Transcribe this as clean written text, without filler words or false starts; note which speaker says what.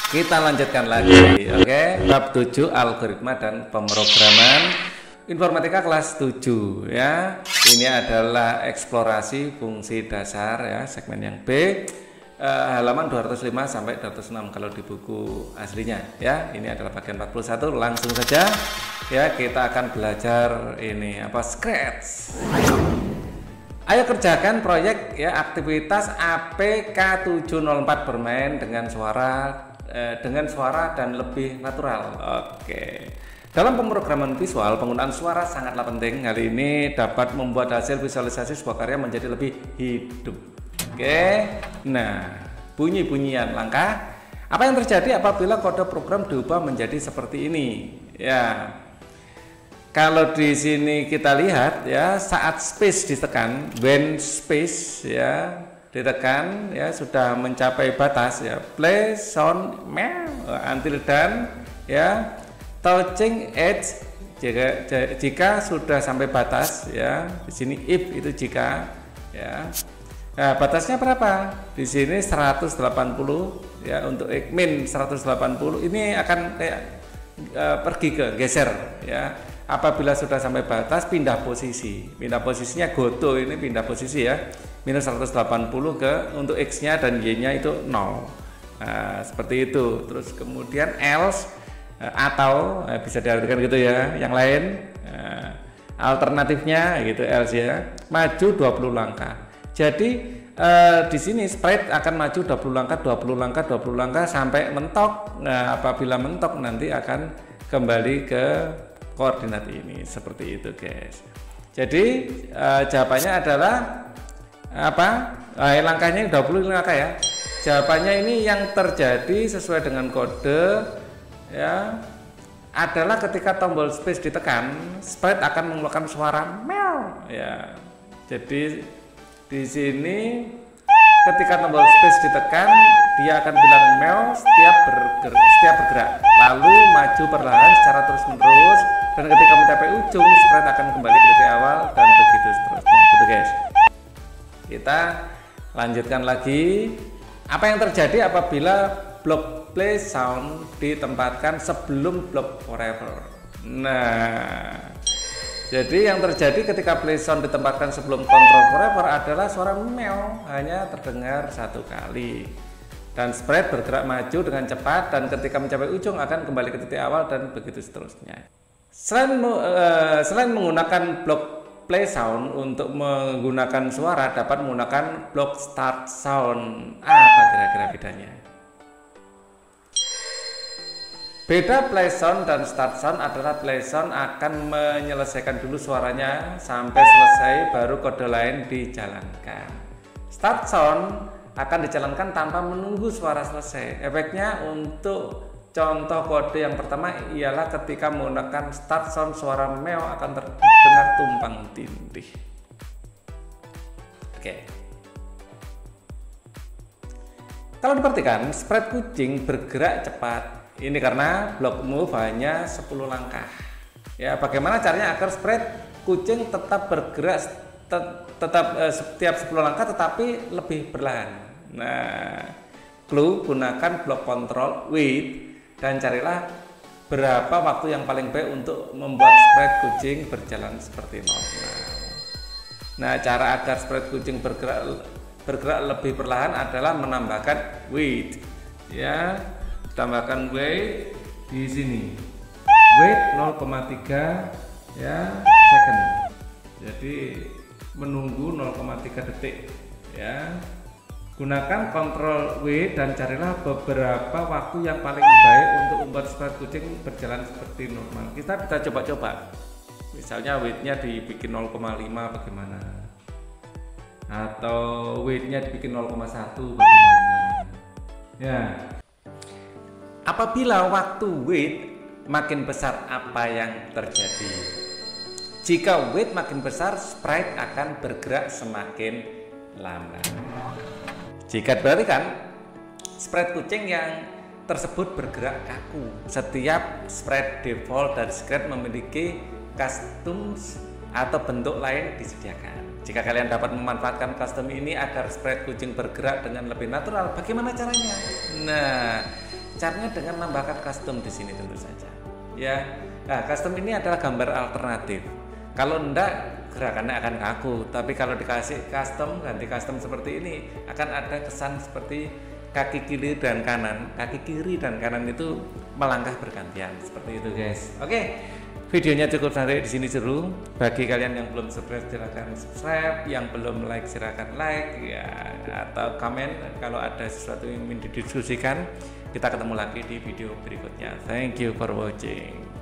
Speaker 1: Kita lanjutkan lagi, oke? Bab 7 algoritma dan pemrograman informatika kelas 7 ya. Ini adalah eksplorasi fungsi dasar ya, segmen yang B. Halaman 205 sampai 206 kalau di buku aslinya ya. Ini adalah bagian 41. Langsung saja ya, kita akan belajar ini apa, scratch. Ayo kerjakan proyek ya, aktivitas APK704 bermain dengan suara dan lebih natural. Oke. Dalam pemrograman visual, penggunaan suara sangatlah penting. Hal ini dapat membuat hasil visualisasi sebuah karya menjadi lebih hidup. Oke. Nah, bunyi-bunyian langkah. Apa yang terjadi apabila kode program diubah menjadi seperti ini? Ya. Kalau di sini kita lihat ya, saat space ditekan, when space ya ditekan ya, sudah mencapai batas ya, play sound until done ya, touching edge jika sudah sampai batas ya. Di sini if itu jika ya. Nah, batasnya berapa? Di sini 180 ya, untuk min 180 ini akan kayak pergi ke geser ya. Apabila sudah sampai batas, pindah posisi. Pindah posisinya goto, ini pindah posisi ya. Minus 180 ke untuk X-nya dan Y-nya itu 0. Nah, seperti itu. Terus kemudian else atau bisa diartikan gitu ya. Yang lain alternatifnya gitu, else ya. Maju 20 langkah. Jadi di sini sprite akan maju 20 langkah, 20 langkah, 20 langkah sampai mentok. Nah, apabila mentok nanti akan kembali ke koordinat ini, seperti itu guys. Jadi jawabannya adalah apa? Langkahnya 20 langkah ya. Jawabannya ini yang terjadi sesuai dengan kode ya, adalah ketika tombol space ditekan, sprite akan mengeluarkan suara meow ya. Jadi di sini ketika tombol space ditekan, dia akan bilang meow setiap bergerak, lalu maju perlahan secara terus-menerus, dan ketika mencapai ujung, sprite akan kembali ke titik awal dan begitu seterusnya, gitu guys. Kita lanjutkan lagi. Apa yang terjadi apabila blok play sound ditempatkan sebelum blok forever? Nah, jadi yang terjadi ketika play sound ditempatkan sebelum control forever adalah suara meow hanya terdengar satu kali, dan sprite bergerak maju dengan cepat, dan ketika mencapai ujung akan kembali ke titik awal dan begitu seterusnya. Selain menggunakan blok play sound untuk menggunakan suara, dapat menggunakan blok start sound. Apa kira-kira bedanya? Beda play sound dan start sound adalah play sound akan menyelesaikan dulu suaranya sampai selesai, baru kode lain dijalankan. Start sound akan dijalankan tanpa menunggu suara selesai. Efeknya untuk contoh kode yang pertama ialah ketika menggunakan start sound, suara meow akan terdengar tumpang tindih. Oke. Kalau diperhatikan, sprite kucing bergerak cepat. Ini karena blok move hanya 10 langkah. Ya, bagaimana caranya agar sprite kucing tetap bergerak setiap 10 langkah tetapi lebih perlahan? Nah, clue, gunakan blok control wait dan carilah berapa waktu yang paling baik untuk membuat sprite kucing berjalan seperti normal. Nah, cara agar sprite kucing bergerak lebih perlahan adalah menambahkan wait ya. Tambahkan wait di sini. Wait 0,3 ya second. Jadi menunggu 0,3 detik ya. Gunakan kontrol W dan carilah beberapa waktu yang paling baik untuk membuat sprite kucing berjalan seperti normal. Kita bisa coba-coba. Misalnya weight-nya dibikin 0,5 bagaimana? Atau weight-nya dibikin 0,1 bagaimana? Ya. Apabila waktu weight makin besar, apa yang terjadi? Jika weight makin besar, sprite akan bergerak semakin lambat. Jika diperhatikan, sprite kucing yang tersebut bergerak kaku. Setiap sprite default dari Scratch memiliki customs atau bentuk lain disediakan. Jika kalian dapat memanfaatkan custom ini agar sprite kucing bergerak dengan lebih natural, bagaimana caranya? Nah, Caranya dengan menambahkan custom di sini tentu saja. Ya, nah custom ini adalah gambar alternatif. Kalau enggak gerakannya akan kaku, tapi kalau dikasih custom, ganti custom seperti ini akan ada kesan seperti kaki kiri dan kanan itu melangkah bergantian seperti itu guys. Oke, videonya cukup sampai di sini seru. Bagi kalian yang belum subscribe silahkan subscribe, yang belum like silahkan like ya, atau komen kalau ada sesuatu yang ingin didiskusikan. Kita ketemu lagi di video berikutnya. Thank you for watching.